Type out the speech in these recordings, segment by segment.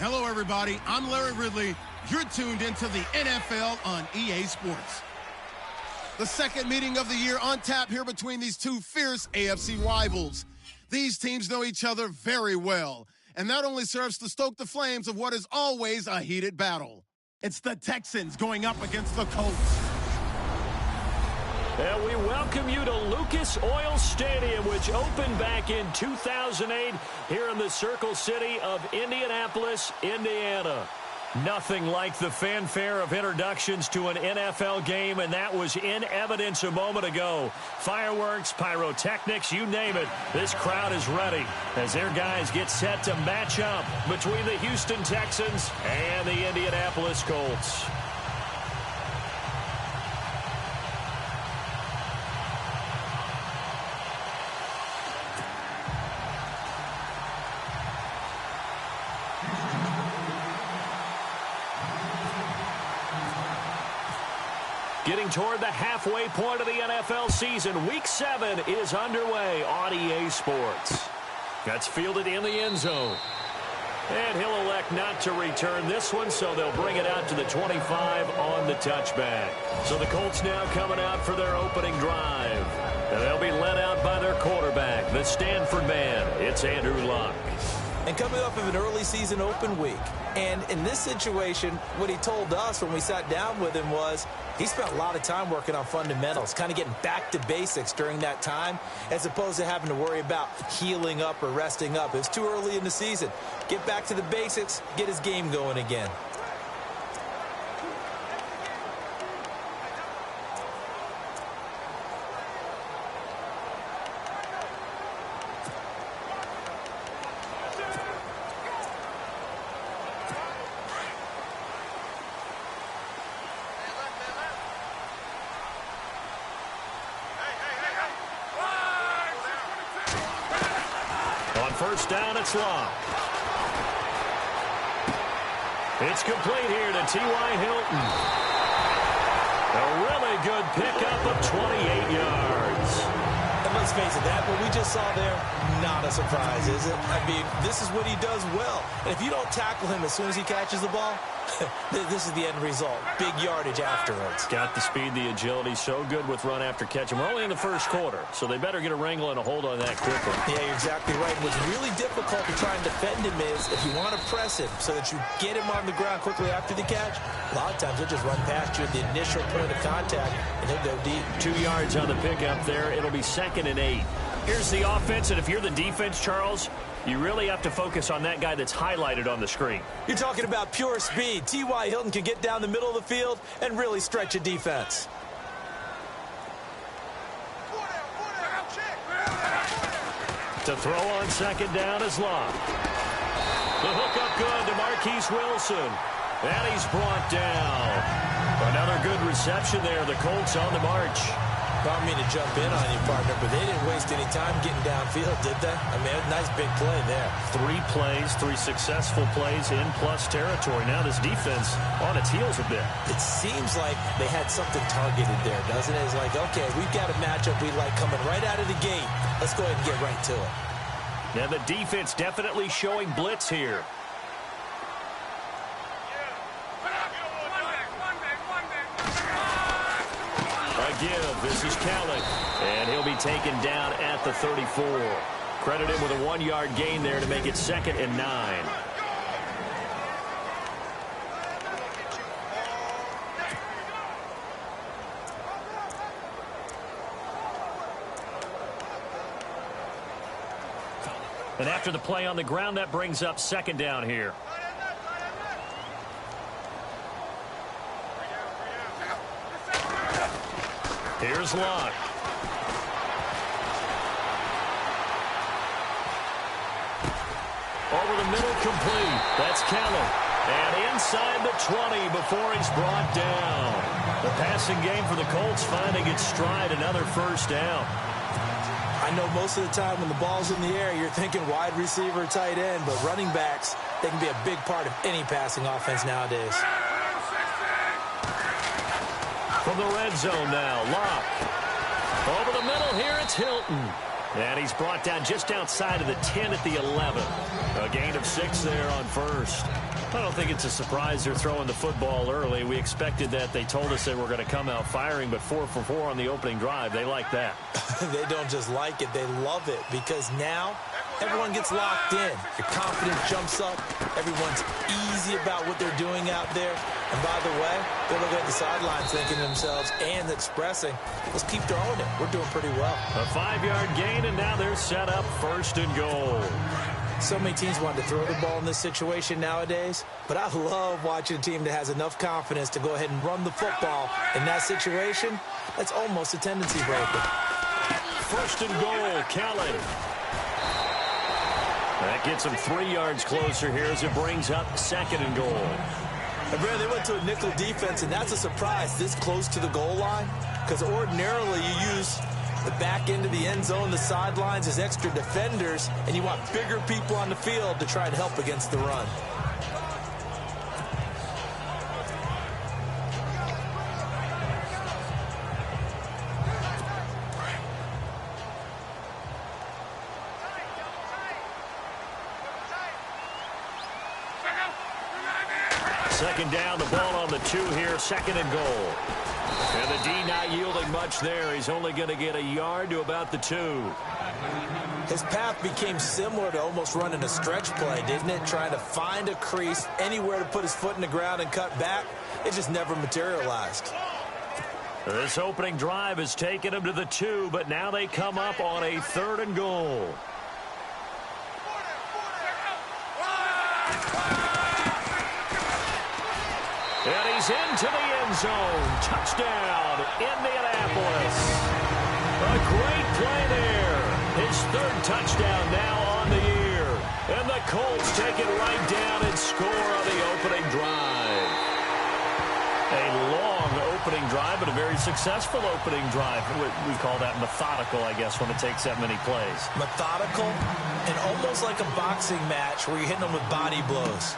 Hello, everybody. I'm Larry Ridley. You're tuned into the NFL on EA Sports. The second meeting of the year on tap here between these two fierce AFC rivals. These teams know each other very well, and that only serves to stoke the flames of what is always a heated battle. It's the Texans going up against the Colts. And we welcome you to Lucas Oil Stadium, which opened back in 2008 here in the Circle City of Indianapolis, Indiana. Nothing like the fanfare of introductions to an NFL game, and that was in evidence a moment ago. Fireworks, pyrotechnics, you name it. This crowd is ready as their guys get set to match up between the Houston Texans and the Indianapolis Colts. Getting toward the halfway point of the NFL season, Week 7 is underway on EA Sports. That's fielded in the end zone. And he'll elect not to return this one, so they'll bring it out to the 25 on the touchback. So the Colts now coming out for their opening drive. And they'll be led out by their quarterback, the Stanford man. It's Andrew Luck. And coming off of an early season open week. And in this situation, what he told us when we sat down with him was he spent a lot of time working on fundamentals, kind of getting back to basics during that time, as opposed to having to worry about healing up or resting up. It was too early in the season. Get back to the basics, get his game going again. First down, it's Locke. It's complete here to T.Y. Hilton. A really good pickup of 28 yards. And let's face it, that what we just saw there, not a surprise, is it? I mean, this is what he does well. And if you don't tackle him as soon as he catches the ball, this is the end result. Big yardage afterwards. Got the speed, the agility, so good with run after catch. And we're only in the first quarter, so they better get a wrangle and a hold on that quickly. Yeah, you're exactly right. What's really difficult to try and defend him is if you want to press him so that you get him on the ground quickly after the catch, a lot of times he'll just run past you at the initial point of contact, and he'll go deep. 2 yards on the pickup there. It'll be 2nd and 8. Here's the offense, and if you're the defense, Charles, you really have to focus on that guy that's highlighted on the screen. You're talking about pure speed. T.Y. Hilton can get down the middle of the field and really stretch a defense. To throw on 2nd down is Locke. The hook up good to Marquise Wilson. And he's brought down. Another good reception there. The Colts on the march. I don't mean to jump in on you, partner, but they didn't waste any time getting downfield, did they? I mean, a nice big play there. 3 plays, 3 successful plays in plus territory. Now this defense on its heels a bit. It seems like they had something targeted there, doesn't it? It's like, okay, we've got a matchup we like coming right out of the gate. Let's go ahead and get right to it. Now the defense definitely showing blitz here. Give. This is Kelly, and he'll be taken down at the 34. Credit him with a 1-yard gain there to make it 2nd and 9. And after the play on the ground, that brings up 2nd down here. Here's Locke. Over the middle, complete. That's Kelly. And inside the 20 before he's brought down. The passing game for the Colts finding its stride, another first down. I know most of the time when the ball's in the air, you're thinking wide receiver, tight end, but running backs, they can be a big part of any passing offense nowadays. From the red zone now, Locke. Over the middle here, it's Hilton. And he's brought down just outside of the 10 at the 11. A gain of 6 there on first. I don't think it's a surprise they're throwing the football early. We expected that. They told us they were going to come out firing, but 4 for 4 on the opening drive. They like that. They don't just like it. They love it because now everyone gets locked in. Your confidence jumps up. Everyone's easy about what they're doing out there. And by the way, they're looking at the sidelines thinking to themselves and expressing, let's keep throwing it. We're doing pretty well. A 5-yard gain, and now they're set up 1st and goal. So many teams want to throw the ball in this situation nowadays, but I love watching a team that has enough confidence to go ahead and run the football. In that situation, that's almost a tendency breaker. 1st and goal, Kelly. That gets them 3 yards closer here as it brings up 2nd and goal. And Brad, they went to a nickel defense, and that's a surprise this close to the goal line, because ordinarily you use the back end of the end zone, the sidelines as extra defenders, and you want bigger people on the field to try and help against the run. Second down, the ball on the 2 here, 2nd and goal. And the D not yielding much there. He's only going to get a yard to about the 2. His path became similar to almost running a stretch play, didn't it? Trying to find a crease, anywhere to put his foot in the ground and cut back. It just never materialized. This opening drive has taken him to the 2, but now they come up on a 3rd and goal. And he's into the end zone. Touchdown, Indianapolis. A great play there. His 3rd touchdown now on the year. And the Colts take it right down and score on the opening drive. A long opening drive, but a very successful opening drive. We call that methodical, I guess, when it takes that many plays. Methodical and almost like a boxing match where you're hitting them with body blows.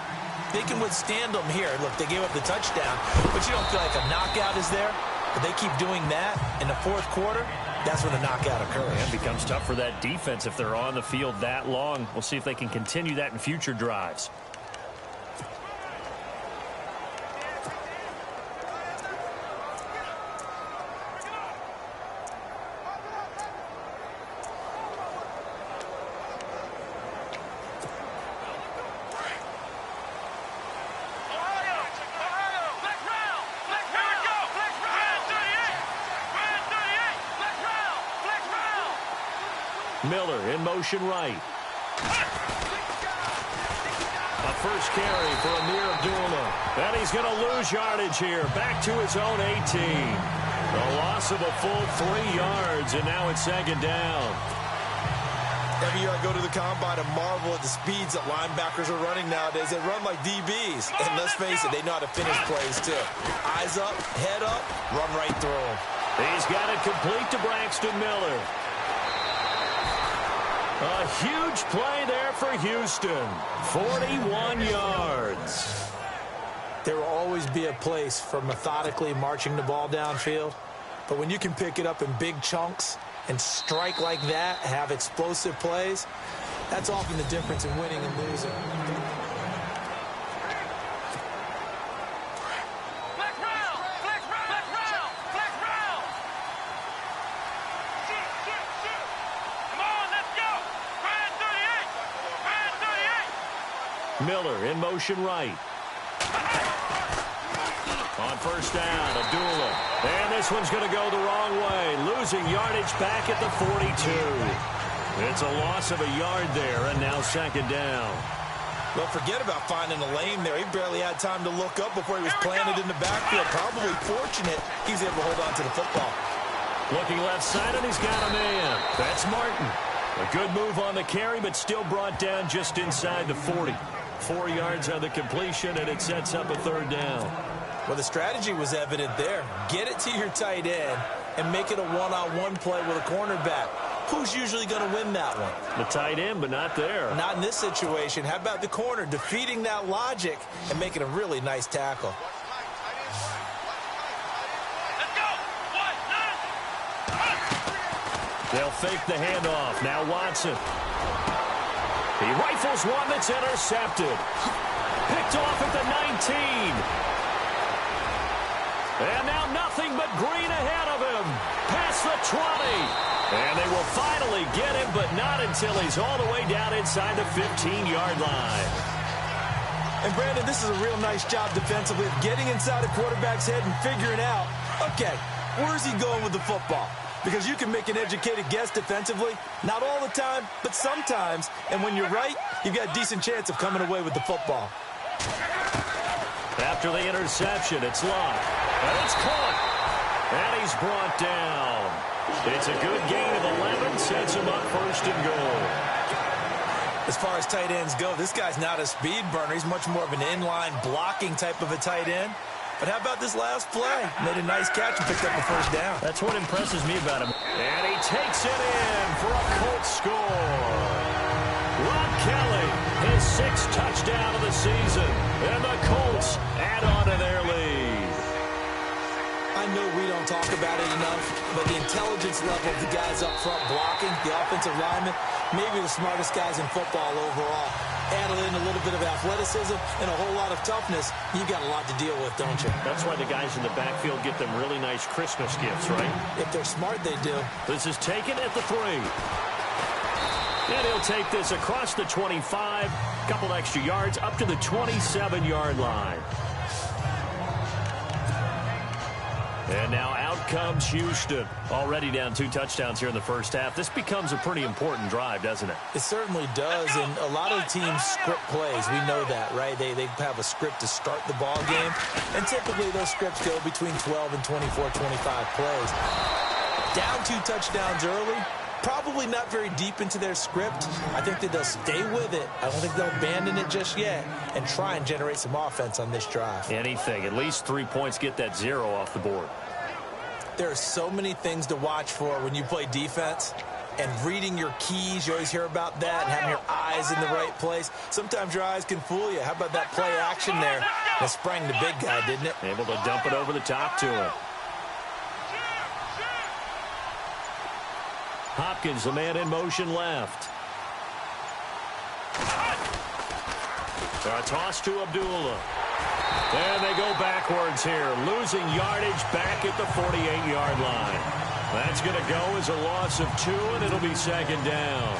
They can withstand them here. Look, they gave up the touchdown, but you don't feel like a knockout is there. But they keep doing that in the 4th quarter. That's when the knockout occurs. It becomes tough for that defense if they're on the field that long. We'll see if they can continue that in future drives. Miller in motion right. A first carry for Amir Abdullah. And he's going to lose yardage here. Back to his own 18. A loss of a full 3 yards, and now it's 2nd down. Every year I go to the combine and marvel at the speeds that linebackers are running nowadays. They run like DBs. And let's face it, they know how to finish plays too. Eyes up, head up, run right through them. He's got it complete to Braxton Miller. A huge play there for Houston. 41 yards. There will always be a place for methodically marching the ball downfield. But when you can pick it up in big chunks and strike like that, have explosive plays, that's often the difference in winning and losing. Miller in motion right. On first down, Abdullah. And this one's going to go the wrong way. Losing yardage back at the 42. It's a loss of a yard there, and now 2nd down. Well, forget about finding a lane there. He barely had time to look up before he was planted in the backfield. Probably fortunate he's able to hold on to the football. Looking left side, and he's got a man. That's Martin. A good move on the carry, but still brought down just inside the 40. 4 yards on the completion, and it sets up a 3rd down. Well, the strategy was evident there. Get it to your tight end and make it a one-on-one play with a cornerback. Who's usually going to win that one? The tight end, but not there. Not in this situation. How about the corner defeating that logic and making a really nice tackle? They'll fake the handoff. Now Watson. He rifles one that's intercepted. Picked off at the 19. And now nothing but green ahead of him. Past the 20. And they will finally get him, but not until he's all the way down inside the 15-yard line. And, Brandon, this is a real nice job defensively of getting inside a quarterback's head and figuring out, okay, where's he going with the football? Because you can make an educated guess defensively, not all the time, but sometimes. And when you're right, you've got a decent chance of coming away with the football. After the interception, it's locked. And it's caught. And he's brought down. It's a good gain of 11, sets him up first and goal. As far as tight ends go, this guy's not a speed burner. He's much more of an inline blocking type of a tight end. But how about this last play? Made a nice catch and picked up the first down. That's what impresses me about him. And he takes it in for a Colts score. Rob Kelly, his 6th touchdown of the season. And the Colts add on to their lead. I know we don't talk about it enough, but the intelligence level of the guys up front blocking, the offensive linemen, maybe the smartest guys in football overall. Add in a little bit of athleticism and a whole lot of toughness, you got a lot to deal with, don't you? That's why the guys in the backfield get them really nice Christmas gifts, right? If they're smart, they do. This is taken at the 3. And he'll take this across the 25, couple extra yards, up to the 27-yard line. And now out comes Houston. Already down 2 touchdowns here in the first half. This becomes a pretty important drive, doesn't it? It certainly does, and a lot of teams script plays. We know that, right? They have a script to start the ball game, and typically those scripts go between 12 and 24, 25 plays. Down 2 touchdowns early, probably not very deep into their script. I think that they'll stay with it. I don't think they'll abandon it just yet and try and generate some offense on this drive. Anything. At least 3 points, get that 0 off the board. There are so many things to watch for when you play defense. And reading your keys, you always hear about that, and having your eyes in the right place. Sometimes your eyes can fool you. How about that play action there? That sprang the big guy, didn't it? Able to dump it over the top to him. Hopkins, the man in motion left. A toss to Abdullah. And they go backwards here, losing yardage back at the 48-yard line. That's going to go as a loss of 2, and it'll be 2nd down.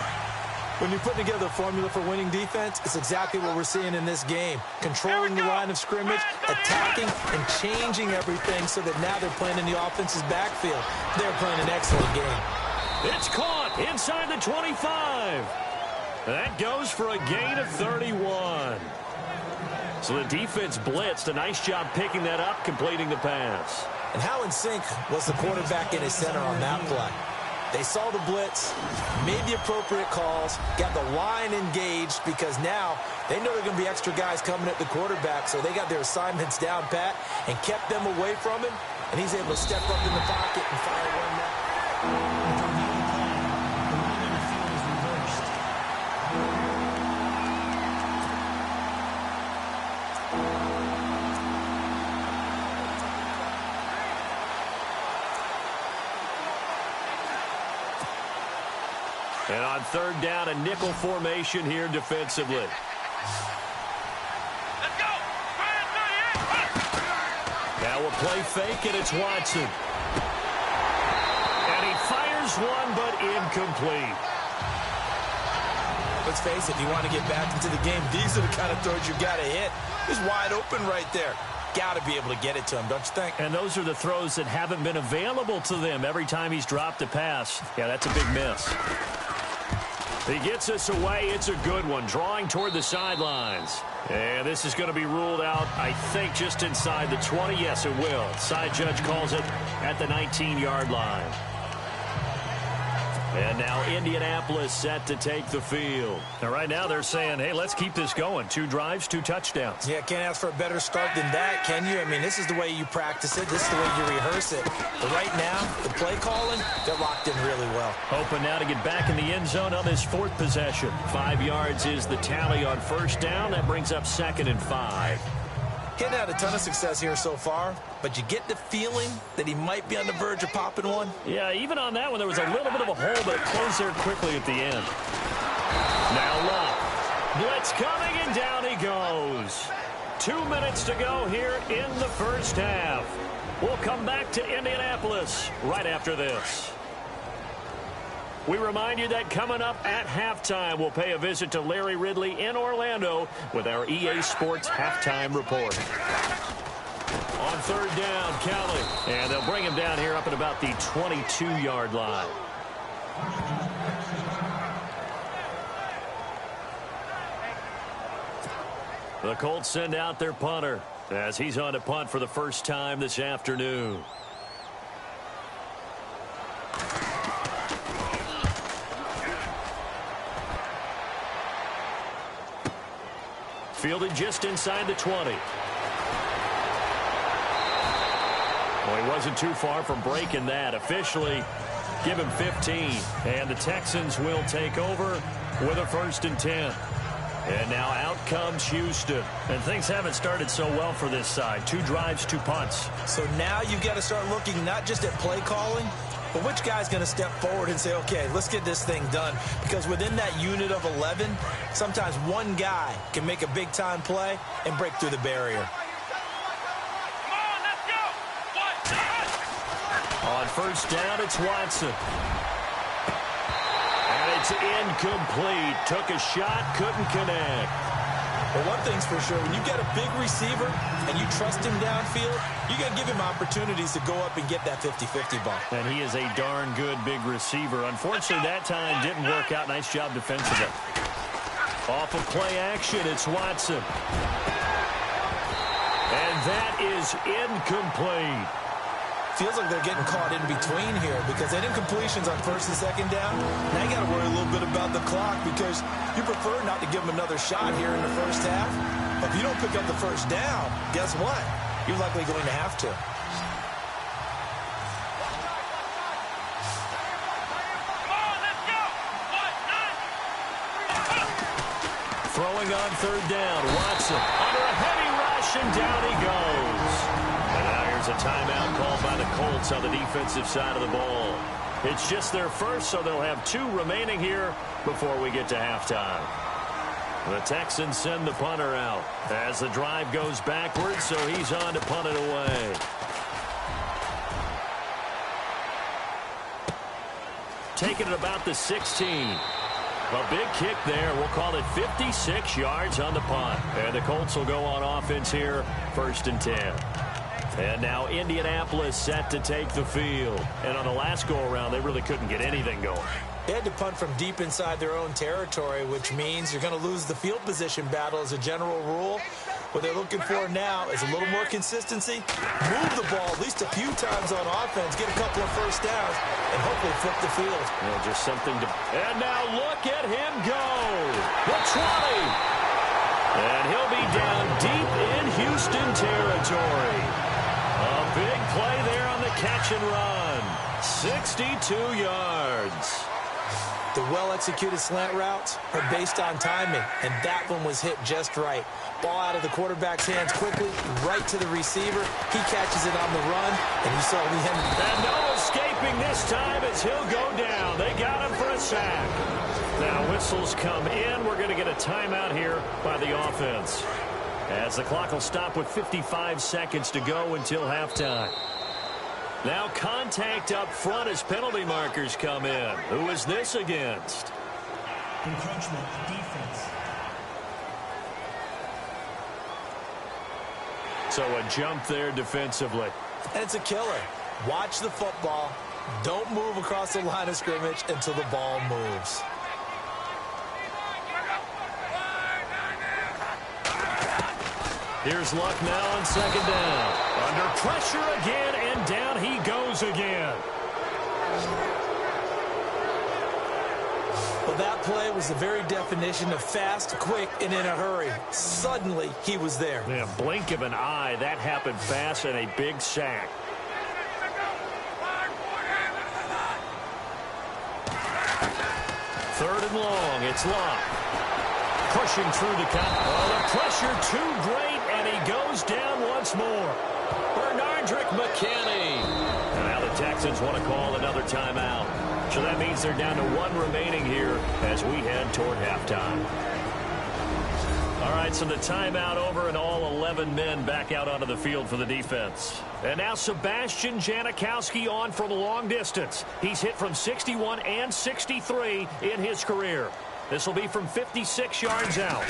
When you put together a formula for winning defense, it's exactly what we're seeing in this game. Controlling the line of scrimmage, attacking, and changing everything so that now they're playing in the offense's backfield. They're playing an excellent game. It's caught inside the 25. That goes for a gain of 31. So the defense blitzed. A nice job picking that up, completing the pass. And how in sync was the quarterback in his center on that play? They saw the blitz, made the appropriate calls, got the line engaged because now they know there are going to be extra guys coming at the quarterback, so they got their assignments down pat and kept them away from him, and he's able to step up in the pocket and fire one down. And on 3rd down, a nickel formation here defensively. Let's go. Now a play fake, and it's Watson. And he fires one, but incomplete. Let's face it, if you want to get back into the game, these are the kind of throws you got to hit. He's wide open right there. Got to be able to get it to him, don't you think? And those are the throws that haven't been available to them every time he's dropped a pass. Yeah, that's a big miss. He gets us away. It's a good one, drawing toward the sidelines. And this is going to be ruled out, I think, just inside the 20. Yes, it will. Side judge calls it at the 19-yard line. And now Indianapolis set to take the field. Now, right now they're saying, hey, let's keep this going. 2 drives, 2 touchdowns. Yeah, can't ask for a better start than that, can you? I mean, this is the way you practice it. This is the way you rehearse it. But right now, the play calling, they're locked in really well. Hoping now to get back in the end zone on this 4th possession. 5 yards is the tally on 1st down. That brings up 2nd and 5. He hadn't had a ton of success here so far, but you get the feeling that he might be on the verge of popping one. Yeah, even on that one, there was a little bit of a hole, but it closed there quickly at the end. Now Love. Blitz coming, and down he goes. 2 minutes to go here in the first half. We'll come back to Indianapolis right after this. We remind you that coming up at halftime, we'll pay a visit to Larry Ridley in Orlando with our EA Sports Halftime Report. On third down, Kelly. And they'll bring him down here up at about the 22-yard line. The Colts send out their punter as he's on to punt for the first time this afternoon. Fielded just inside the 20. Well, he wasn't too far from breaking that. Officially, give him 15. And the Texans will take over with a 1st and 10. And now out comes Houston. And things haven't started so well for this side. 2 drives, 2 punts. So now you've got to start looking not just at play calling, but which guy's going to step forward and say, okay, let's get this thing done. Because within that unit of 11, sometimes one guy can make a big-time play and break through the barrier. Come on, let's go. On first down, it's Watson. And it's incomplete. Took a shot, couldn't connect. Well, one thing's for sure, when you get a big receiver and you trust him downfield, you got to give him opportunities to go up and get that 50-50 ball. And he is a darn good big receiver. Unfortunately, that time didn't work out. Nice job defensively. Off of play action, it's Watson. And that is incomplete. Feels like they're getting caught in between here because they did completions on 1st and 2nd down. Now you got to worry a little bit about the clock because you prefer not to give them another shot here in the first half. But if you don't pick up the 1st down, guess what? You're likely going to have to. Throwing on 3rd down, Watson under a heavy rush, and down he goes. And now here's a timeout called by the Colts on the defensive side of the ball. It's just their first, so they'll have 2 remaining here before we get to halftime. The Texans send the punter out as the drive goes backwards, so he's on to punt it away. Taking it about the 16. A big kick there. We'll call it 56 yards on the punt. And the Colts will go on offense here, 1st and 10. And now Indianapolis set to take the field. And on the last go-around, they really couldn't get anything going. They had to punt from deep inside their own territory, which means you're going to lose the field position battle as a general rule. What they're looking for now is a little more consistency, move the ball at least a few times on offense, get a couple of 1st downs, and hopefully flip the field. Yeah, just something to... And now look at him go. The 20. And he'll be down deep in Houston territory. A big play there on the catch and run. 62 yards. The well-executed slant routes are based on timing, and that one was hit just right. Ball out of the quarterback's hands quickly, right to the receiver. He catches it on the run, and you saw the end. And no escaping this time as he'll go down. They got him for a sack. Now whistles come in. We're going to get a timeout here by the offense, as the clock will stop with 55 seconds to go until halftime. Now contact up front as penalty markers come in. Who is this against? Encroachment defense. So a jump there defensively. And it's a killer. Watch the football. Don't move across the line of scrimmage until the ball moves. Here's Luck now on 2nd down. Under pressure again, and down he goes again. Well, that play was the very definition of fast, quick, and in a hurry. Suddenly, he was there. Yeah, blink of an eye. That happened fast, and a big sack. Third and long. It's Luck. Pushing through the count. Oh, the pressure too great, and he goes down once more. Bernardrick McKinney. And now the Texans want to call another timeout. So that means they're down to 1 remaining here as we head toward halftime. All right, so the timeout over and all 11 men back out onto the field for the defense. And now Sebastian Janikowski on from long distance. He's hit from 61 and 63 in his career. This will be from 56 yards out.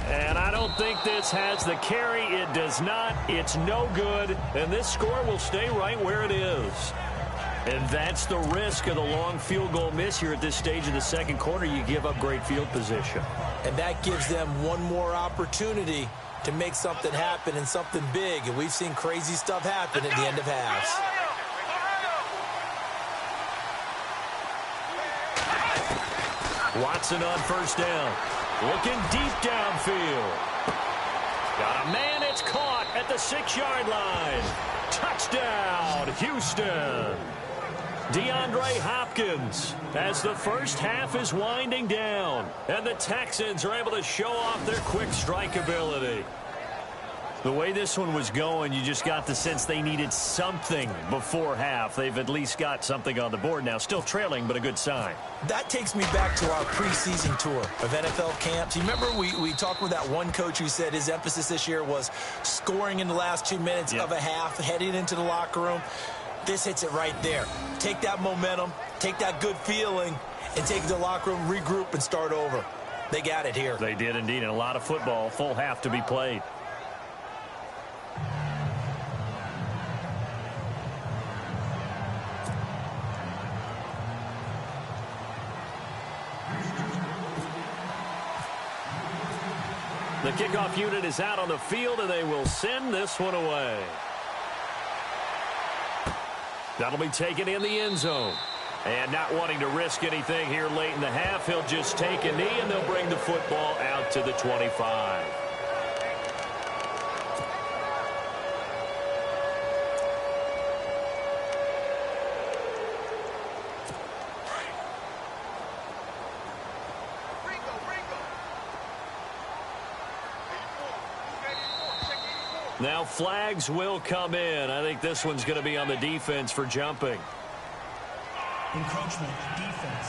And I don't think this has the carry. It does not. It's no good. And this score will stay right where it is. And that's the risk of the long field goal miss here at this stage of the second quarter. You give up great field position. And that gives them one more opportunity to make something happen and something big. And we've seen crazy stuff happen at the end of halves. Watson on first down. Looking deep downfield. Got a man. It's caught at the 6-yard line. Touchdown, Houston. DeAndre Hopkins as the first half is winding down. And the Texans are able to show off their quick strike ability. The way this one was going, you just got the sense they needed something before half. They've at least got something on the board now. Still trailing, but a good sign. That takes me back to our preseason tour of NFL camps. You remember we talked with that one coach who said his emphasis this year was scoring in the last 2 minutes of a half, heading into the locker room. This hits it right there. Take that momentum, take that good feeling, and take it to the locker room, regroup, and start over. They got it here. They did indeed, and a lot of football, full half to be played. The kickoff unit is out on the field, and they will send this one away. That'll be taken in the end zone. And not wanting to risk anything here late in the half, he'll just take a knee, and they'll bring the football out to the 25. Now flags will come in. I think this one's going to be on the defense for jumping. Encroachment, defense.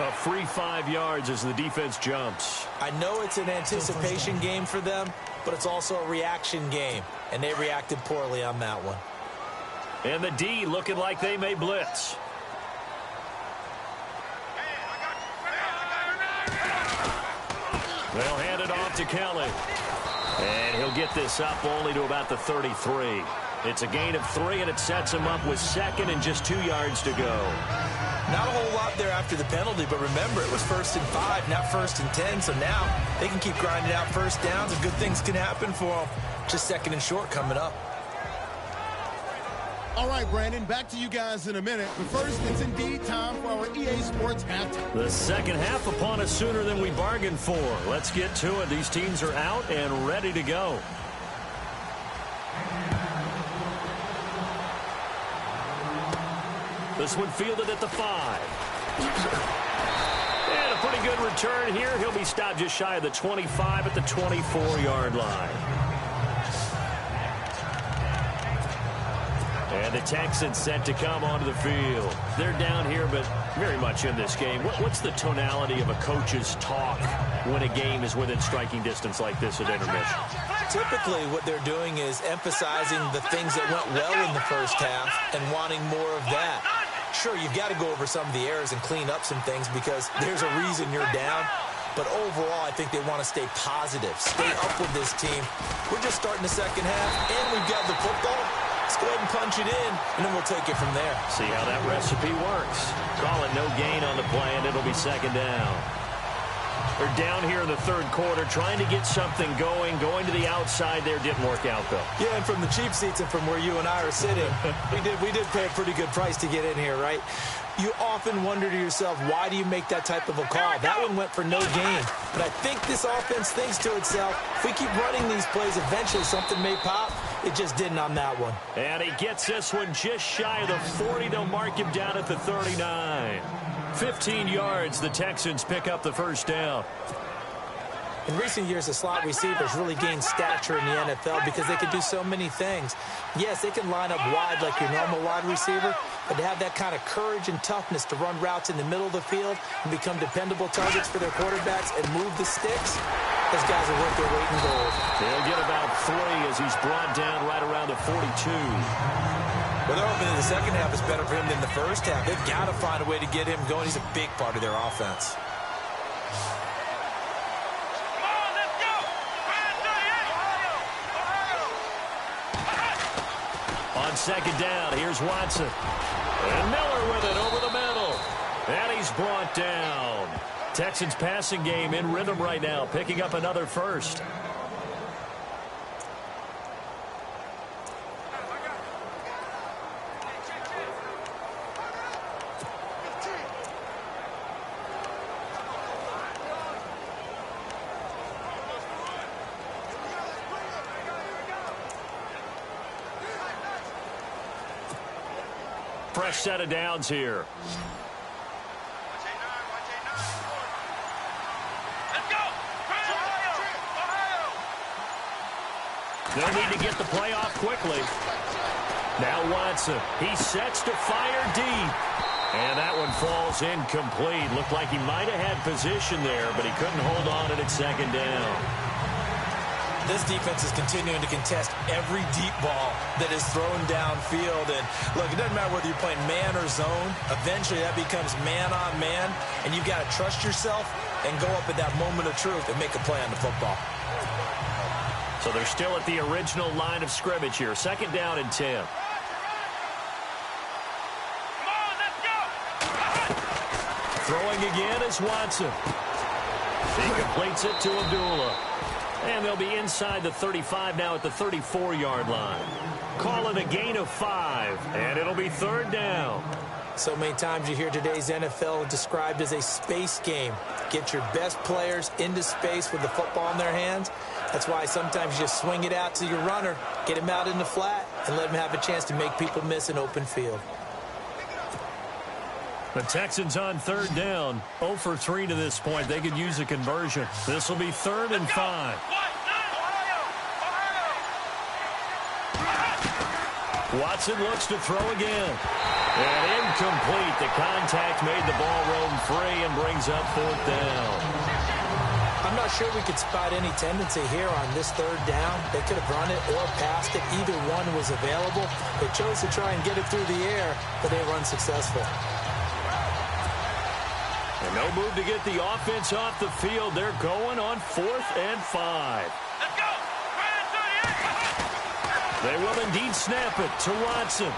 A free 5 yards as the defense jumps. I know it's an anticipation game for them, but it's also a reaction game, and they reacted poorly on that one. And the D looking like they may blitz. They'll hand it off to Kelly. And he'll get this up only to about the 33. It's a gain of 3, and it sets him up with second and just 2 yards to go. Not a whole lot there after the penalty, but remember, it was 1st and 5, not 1st and 10, so now they can keep grinding out first downs, and good things can happen for them. Just 2nd and short coming up. All right, Brandon, back to you guys in a minute. But first, it's indeed time for our EA Sports halftime. The second half upon us sooner than we bargained for. Let's get to it. These teams are out and ready to go. This one fielded at the 5. And a pretty good return here. He'll be stopped just shy of the 25 at the 24-yard line. And the Texans set to come onto the field. They're down here, but very much in this game. What's the tonality of a coach's talk when a game is within striking distance like this at intermission? Typically, what they're doing is emphasizing the things that went well in the first half and wanting more of that. Sure, you've got to go over some of the errors and clean up some things because there's a reason you're down. But overall, I think they want to stay positive, stay up with this team. We're just starting the second half, and we've got the football. Let's go ahead and punch it in, and then we'll take it from there. See how that recipe works. Call it no gain on the play, and it'll be second down. They're down here in the third quarter, trying to get something going. Going to the outside there didn't work out, though. Yeah, and from the cheap seats and from where you and I are sitting, we did pay a pretty good price to get in here, right? You often wonder to yourself, why do you make that type of a call? That one went for no gain. But I think this offense thinks to itself, if we keep running these plays, eventually something may pop. It just didn't on that one. And he gets this one just shy of the 40. They'll mark him down at the 39. 15 yards. The Texans pick up the first down. In recent years, the slot receivers really gained stature in the NFL because they can do so many things. Yes, they can line up wide like your normal wide receiver, but to have that kind of courage and toughness to run routes in the middle of the field and become dependable targets for their quarterbacks and move the sticks, those guys are worth their weight in gold. They'll get about 3 as he's brought down right around the 42. Well, they're hoping that the second half is better for him than the first half. They've got to find a way to get him going. He's a big part of their offense. On second down, here's Watson. And Miller with it over the middle. And he's brought down. Texans passing game in rhythm right now, picking up another first. Fresh set of downs here. They'll need to get the play off quickly. Now Watson. He sets to fire deep. And that one falls incomplete. Looked like he might have had position there, but he couldn't hold on at second down. This defense is continuing to contest every deep ball that is thrown downfield. And, look, it doesn't matter whether you're playing man or zone. Eventually, that becomes man-on-man, and you've got to trust yourself and go up at that moment of truth and make a play on the football. So they're still at the original line of scrimmage here. Second down and 10. Throwing again is Watson. He completes it to Abdullah. And they'll be inside the 35 now at the 34-yard line. Call it a gain of 5, and it'll be third down. So many times you hear today's NFL described as a space game. Get your best players into space with the football in their hands. That's why sometimes you just swing it out to your runner, get him out in the flat, and let him have a chance to make people miss an open field. The Texans on third down, 0 for 3 to this point. They could use a conversion. This will be third and 5. Watson looks to throw again. And incomplete. The contact made the ball roam free and brings up fourth down. I'm not sure we could spot any tendency here on this third down. They could have run it or passed it. Either one was available. They chose to try and get it through the air, but they were unsuccessful. And no move to get the offense off the field. They're going on 4th and 5. Let's go! They will indeed snap it to Watson.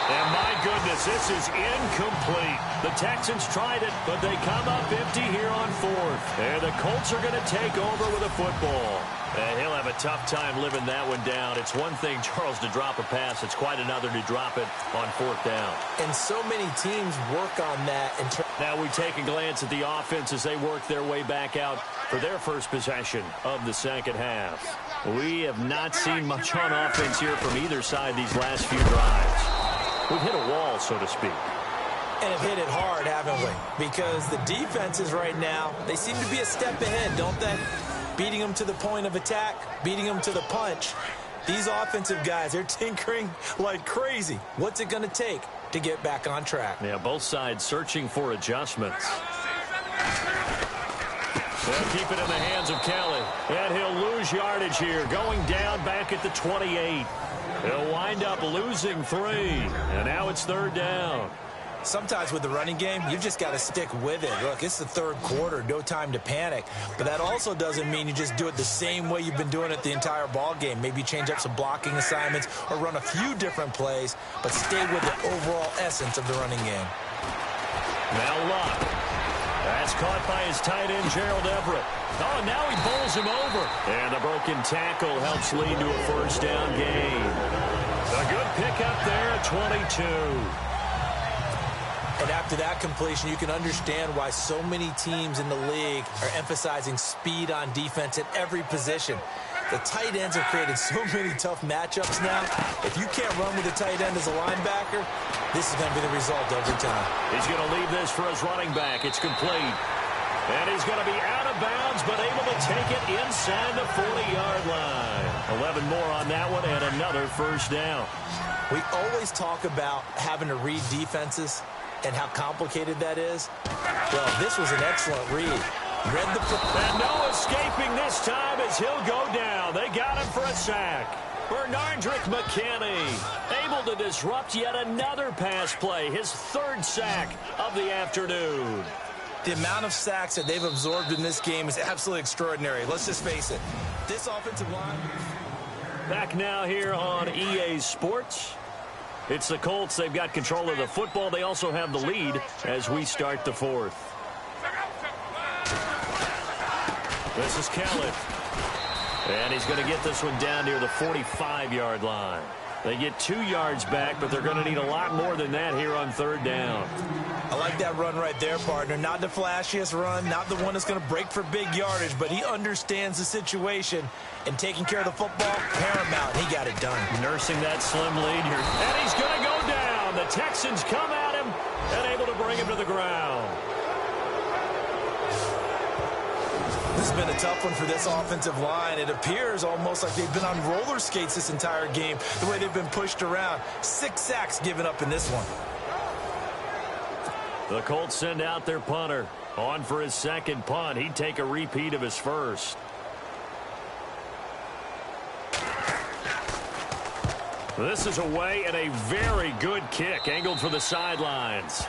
And my goodness, this is incomplete. The Texans tried it, but they come up empty here on 4th. And the Colts are going to take over with a football. And he'll have a tough time living that one down. It's one thing, Charles, to drop a pass. It's quite another to drop it on 4th down. And so many teams work on that. Now we take a glance at the offense as they work their way back out for their first possession of the second half. We have not seen much on offense here from either side these last few drives. We've hit a wall, so to speak. And have hit it hard, haven't we? Because the defenses right now, they seem to be a step ahead, don't they? Beating them to the point of attack, beating them to the punch. These offensive guys, they're tinkering like crazy. What's it going to take to get back on track? Yeah, both sides searching for adjustments. They'll keep it in the hands of Kelly. And he'll lose yardage here, going down back at the 28. He'll wind up losing 3. And now it's third down. Sometimes with the running game, you've just got to stick with it. Look, it's the third quarter, no time to panic. But that also doesn't mean you just do it the same way you've been doing it the entire ball game. Maybe change up some blocking assignments or run a few different plays, but stay with the overall essence of the running game. Now Luck. That's caught by his tight end, Gerald Everett. Oh, now he bowls him over. And the broken tackle helps lead to a first down gain. A good pickup there at 22. And after that completion, you can understand why so many teams in the league are emphasizing speed on defense at every position. The tight ends have created so many tough matchups now. If you can't run with a tight end as a linebacker, this is going to be the result every time. He's going to leave this for his running back. It's complete. And he's going to be out of bounds, but able to take it inside the 40-yard line. 11 more on that one, and another first down. We always talk about having to read defenses and how complicated that is. Well, this was an excellent read. Read the... And no escaping this time as he'll go down. They got him for a sack. Bernardrick McKinney able to disrupt yet another pass play. His third sack of the afternoon. The amount of sacks that they've absorbed in this game is absolutely extraordinary. Let's just face it. This offensive line... Back now here on EA Sports. It's the Colts. They've got control of the football. They also have the lead as we start the fourth. This is Kellett. And he's going to get this one down near the 45-yard line. They get 2 yards back, but they're going to need a lot more than that here on third down. I like that run right there, partner. Not the flashiest run, not the one that's going to break for big yardage, but he understands the situation, and taking care of the football, paramount. He got it done. Nursing that slim lead here. And he's going to go down. The Texans come at him and able to bring him to the ground. This has been a tough one for this offensive line. It appears almost like they've been on roller skates this entire game, the way they've been pushed around. 6 sacks given up in this one. The Colts send out their punter. On for his second punt. He'd take a repeat of his first. This is away and a very good kick angled for the sidelines.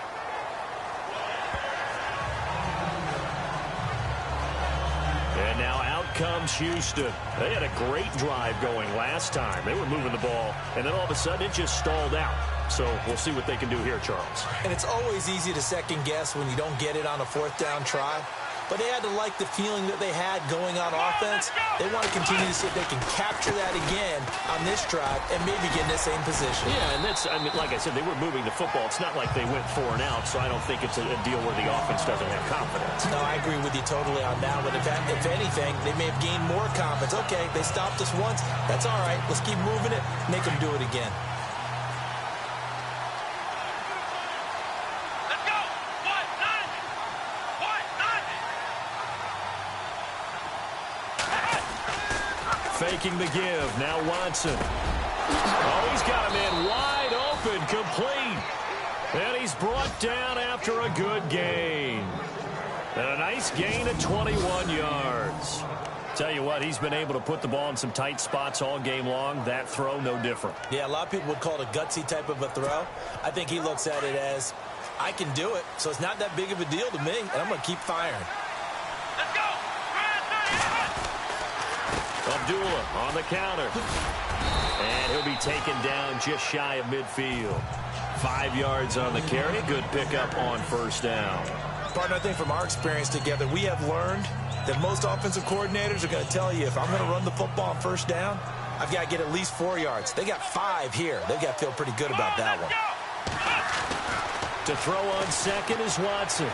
And now out comes Houston. They had a great drive going last time. They were moving the ball, and then all of a sudden it just stalled out. So we'll see what they can do here, Charles. And it's always easy to second guess when you don't get it on a 4th down try. But they had to like the feeling that they had going on offense. They want to continue to see if they can capture that again on this drive and maybe get in the same position. Yeah, and that's, I mean, like I said, they were moving the football. It's not like they went 4 and out, so I don't think it's a deal where the offense doesn't have confidence. No, I agree with you totally on that one. If anything, they may have gained more confidence. Okay, they stopped us once. That's all right. Let's keep moving it. Make them do it again. Faking the give. Now Watson. Oh, he's got him in wide open. Complete. And he's brought down after a good gain. And a nice gain of 21 yards. Tell you what, he's been able to put the ball in some tight spots all game long. That throw, no different. Yeah, a lot of people would call it a gutsy type of a throw. I think he looks at it as, I can do it, so it's not that big of a deal to me, and I'm going to keep firing. Let's go! Abdullah on the counter. And he'll be taken down just shy of midfield. 5 yards on the carry. Good pickup on first down. Partner, I think from our experience together, we have learned that most offensive coordinators are going to tell you, if I'm going to run the football on first down, I've got to get at least 4 yards. They got 5 here. They've got to feel pretty good about that one. To throw on second is Watson.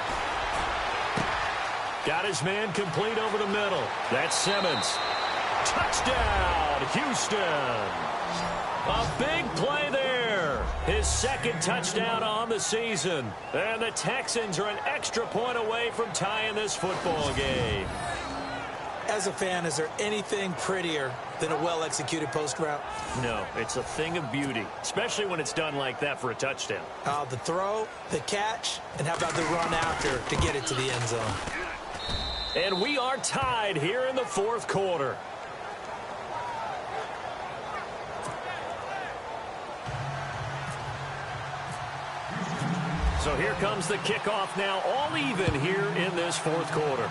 Got his man complete over the middle. That's Simmons. Touchdown, Houston. A big play there. His second touchdown on the season. And the Texans are an extra point away from tying this football game. As a fan, is there anything prettier than a well-executed post route? No, it's a thing of beauty, especially when it's done like that for a touchdown. The throw, the catch, and how about the run after to get it to the end zone? And we are tied here in the fourth quarter. So here comes the kickoff now, all even here in this fourth quarter.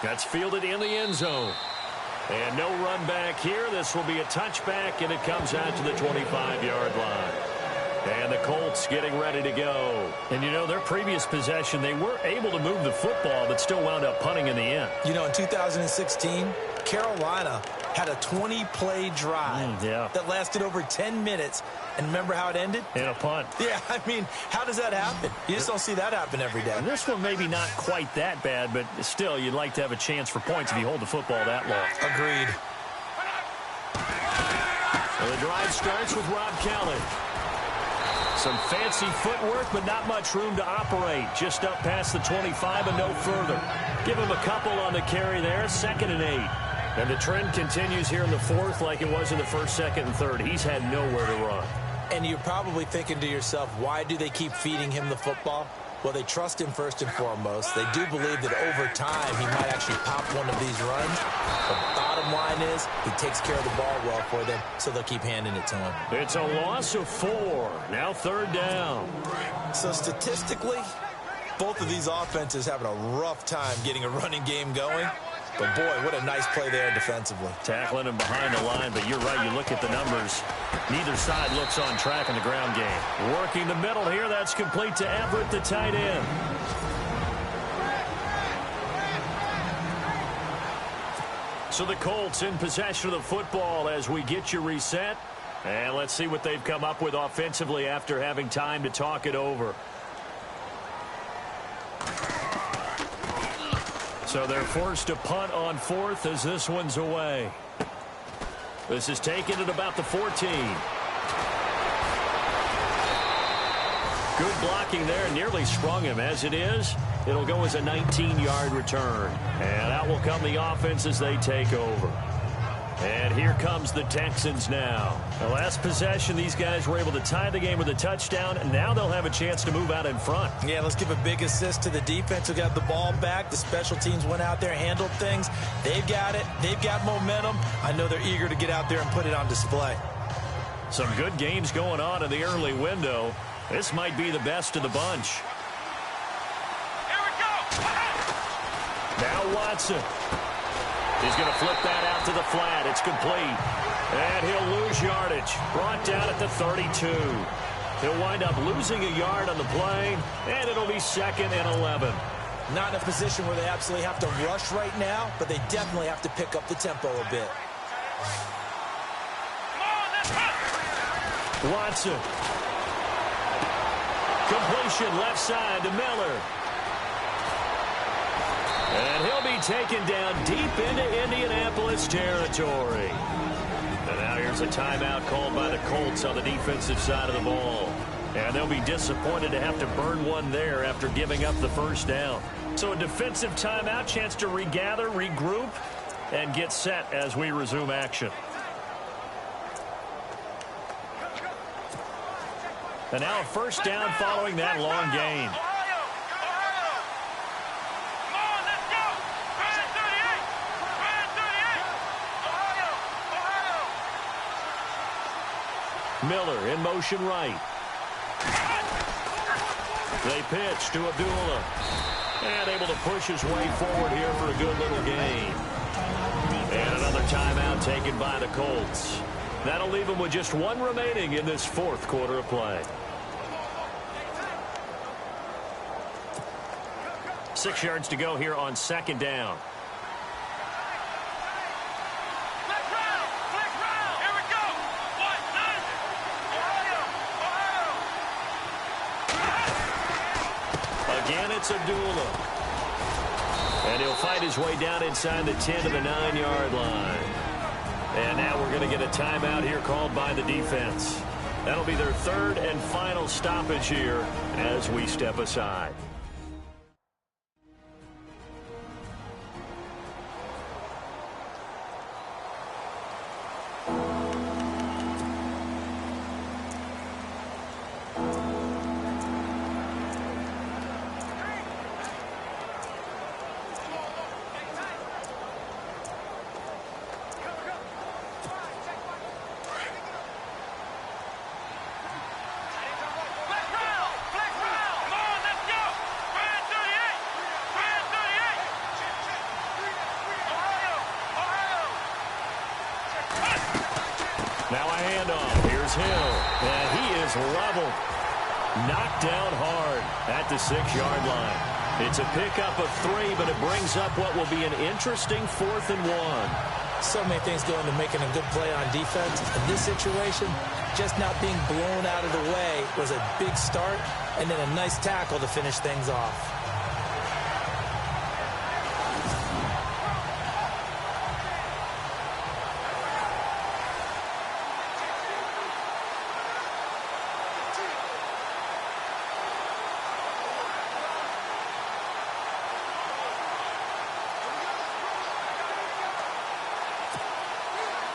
That's fielded in the end zone. And no run back here. This will be a touchback, and it comes out to the 25-yard line. And the Colts getting ready to go. And, you know, their previous possession, they were able to move the football, but still wound up punting in the end. You know, in 2016, Carolina had a 20-play drive that lasted over 10 minutes. And remember how it ended? In a punt. Yeah, I mean, how does that happen? You just don't see that happen every day. And this one maybe not quite that bad, but still, you'd like to have a chance for points if you hold the football that long. Agreed. So the drive starts with Rob Kelly. Some fancy footwork, but not much room to operate. Just up past the 25 and no further. Give him a couple on the carry there, 2nd and 8. And the trend continues here in the 4th like it was in the 1st, 2nd, and 3rd. He's had nowhere to run. And you're probably thinking to yourself, why do they keep feeding him the football? Well, they trust him first and foremost. They do believe that over time he might actually pop one of these runs. The bottom line is he takes care of the ball well for them, so they'll keep handing it to him. It's a loss of 4. Now 3rd down. So statistically, both of these offenses having a rough time getting a running game going. But, boy, what a nice play there defensively. Tackling him behind the line, but you're right. You look at the numbers. Neither side looks on track in the ground game. Working the middle here. That's complete to Everett, the tight end. So the Colts in possession of the football as we get you reset. And let's see what they've come up with offensively after having time to talk it over. So they're forced to punt on 4th as this one's away. This is taken at about the 14. Good blocking there, nearly sprung him. As it is, it'll go as a 19-yard return. And out will come the offense as they take over. And here comes the Texans now. The last possession, these guys were able to tie the game with a touchdown, and now they'll have a chance to move out in front. Yeah, let's give a big assist to the defense who got the ball back. The special teams went out there, handled things. They've got it. They've got momentum. I know they're eager to get out there and put it on display. Some good games going on in the early window. This might be the best of the bunch. Here we go. Now Watson. He's going to flip that out to the flat. It's complete. And he'll lose yardage. Brought down at the 32. He'll wind up losing a yard on the play, and it'll be 2nd and 11. Not in a position where they absolutely have to rush right now, but they definitely have to pick up the tempo a bit. Watson. Completion left side to Miller. And he'll be taken down deep into Indianapolis territory. And now here's a timeout called by the Colts on the defensive side of the ball. And they'll be disappointed to have to burn one there after giving up the 1st down. So a defensive timeout, chance to regather, regroup, and get set as we resume action. And now a 1st down following that long gain. Miller in motion right. They pitch to Abdullah. And able to push his way forward here for a good little gain. And another timeout taken by the Colts. That'll leave them with just one remaining in this 4th quarter of play. 6 yards to go here on 2nd down. Again, it's Abdullah. And he'll fight his way down inside the 10 to the 9-yard line. And now we're going to get a timeout here called by the defense. That'll be their 3rd and final stoppage here as we step aside. Now a handoff. Here's Hill. And he is leveled. Knocked down hard at the 6-yard line. It's a pickup of 3, but it brings up what will be an interesting 4th and 1. So many things go into making a good play on defense. In this situation, just not being blown out of the way was a big start, and then a nice tackle to finish things off.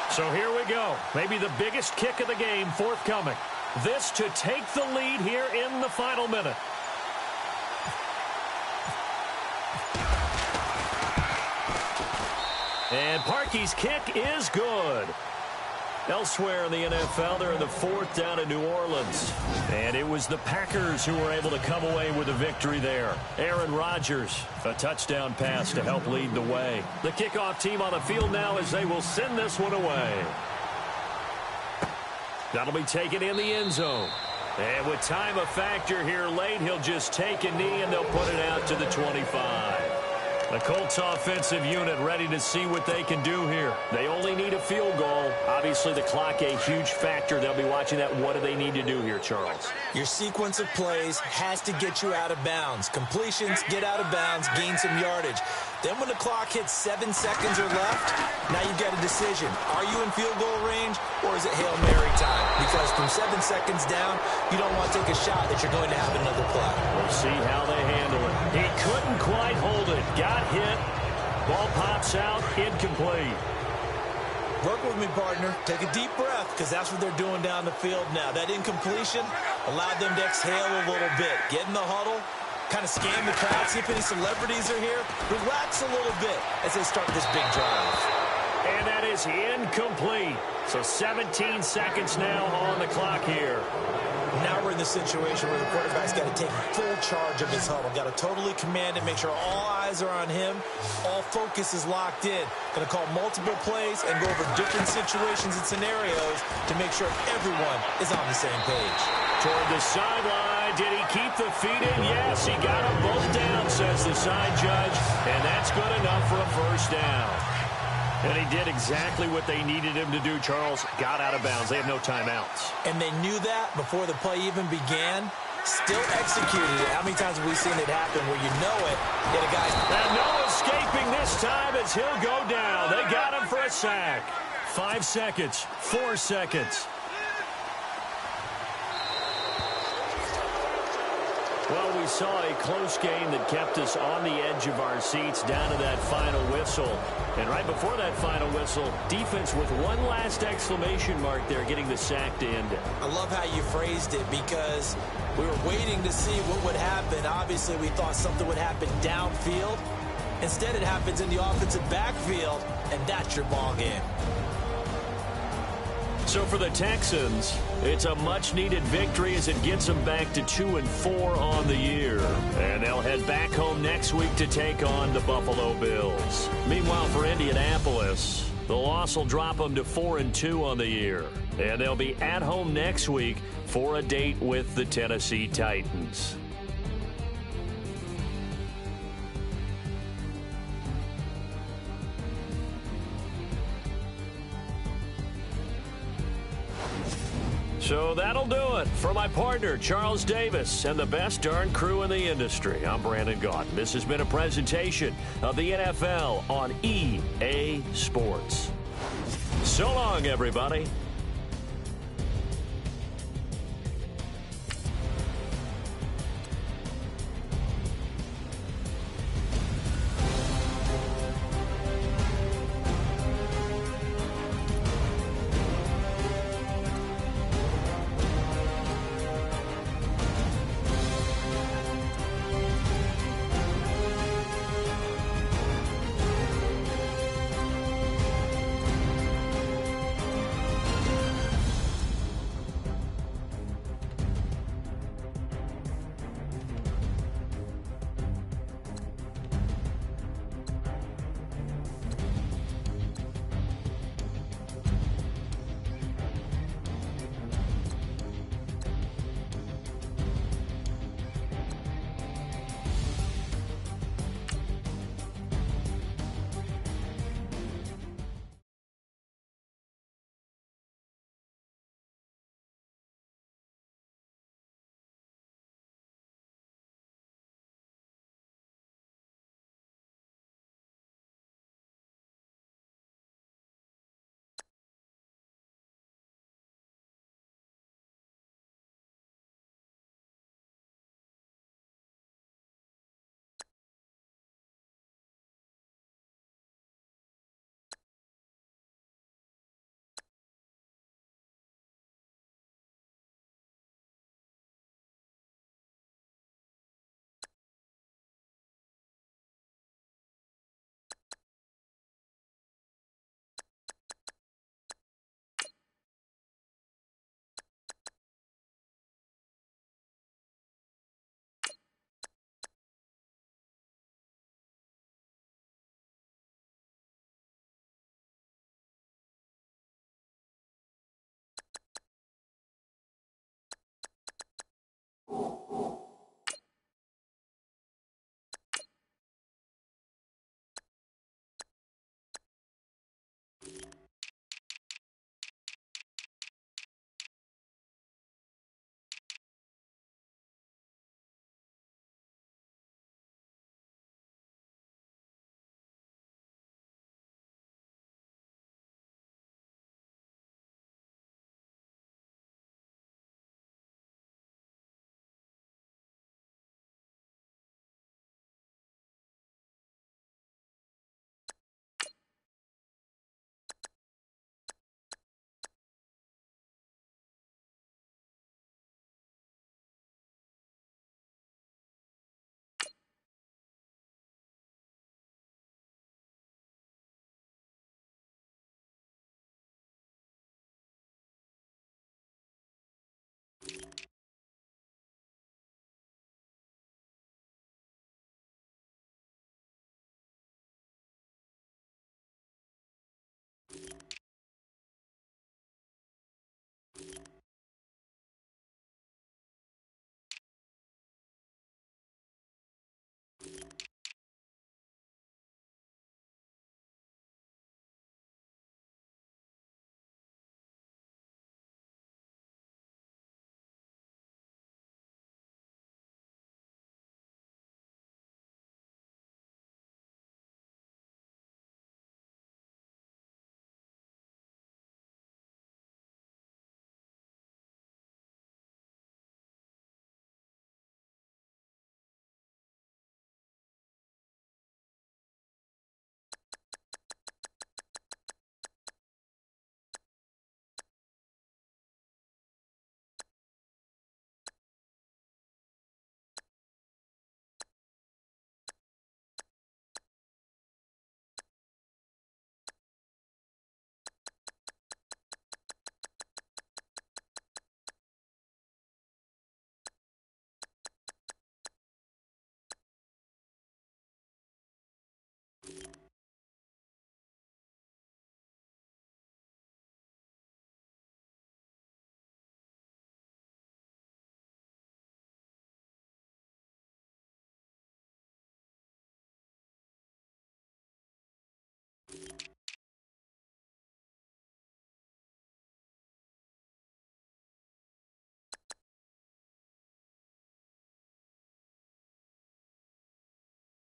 So here we go. Maybe the biggest kick of the game forthcoming. This to take the lead here in the final minute. And Parkey's kick is good. Elsewhere in the NFL, they're in the fourth down in New Orleans. And it was the Packers who were able to come away with a victory there. Aaron Rodgers, a touchdown pass to help lead the way. The kickoff team on the field now as they will send this one away. That'll be taken in the end zone. And with time a factor here late, he'll just take a knee and they'll put it out to the 25. The Colts offensive unit ready to see what they can do here. They only need a field goal. Obviously, the clock a huge factor. They'll be watching that. What do they need to do here, Charles? Your sequence of plays has to get you out of bounds. Completions, get out of bounds, gain some yardage. Then when the clock hits 7 seconds or left, now you've got a decision. Are you in field goal range or is it Hail Mary time? Because from 7 seconds down, you don't want to take a shot that you're going to have another play. We'll see how they handle it. He couldn't quite hold it. Got hit. Ball pops out. Incomplete. Work with me, partner. Take a deep breath because that's what they're doing down the field now. That incompletion allowed them to exhale a little bit. Get in the huddle. Kind of scan the crowd, see if any celebrities are here. Relax a little bit as they start this big drive. And that is incomplete. So 17 seconds now on the clock here. Now we're in the situation where the quarterback's got to take full charge of his huddle. Got to totally command it, make sure all eyes are on him. All focus is locked in. Going to call multiple plays and go over different situations and scenarios to make sure everyone is on the same page. Toward the sideline. Did he keep the feet in? Yes, he got them both down, says the side judge. And that's good enough for a first down. And he did exactly what they needed him to do, Charles. Got out of bounds. They have no timeouts. And they knew that before the play even began. Still executed it. How many times have we seen it happen where you know it, yet a guy's... And no escaping this time as he'll go down. They got him for a sack. 5 seconds. 4 seconds. Well, we saw a close game that kept us on the edge of our seats down to that final whistle. And right before that final whistle, defense with one last exclamation mark there, getting the sack to end it. I love how you phrased it because we were waiting to see what would happen. Obviously, we thought something would happen downfield. Instead, it happens in the offensive backfield, and that's your ball game. So for the Texans, it's a much-needed victory as it gets them back to 2-4 on the year. And they'll head back home next week to take on the Buffalo Bills. Meanwhile, for Indianapolis, the loss will drop them to 4-2 on the year. And they'll be at home next week for a date with the Tennessee Titans. So that'll do it for my partner, Charles Davis, and the best darn crew in the industry. I'm Brandon Gaudin. This has been a presentation of the NFL on EA Sports. So long, everybody.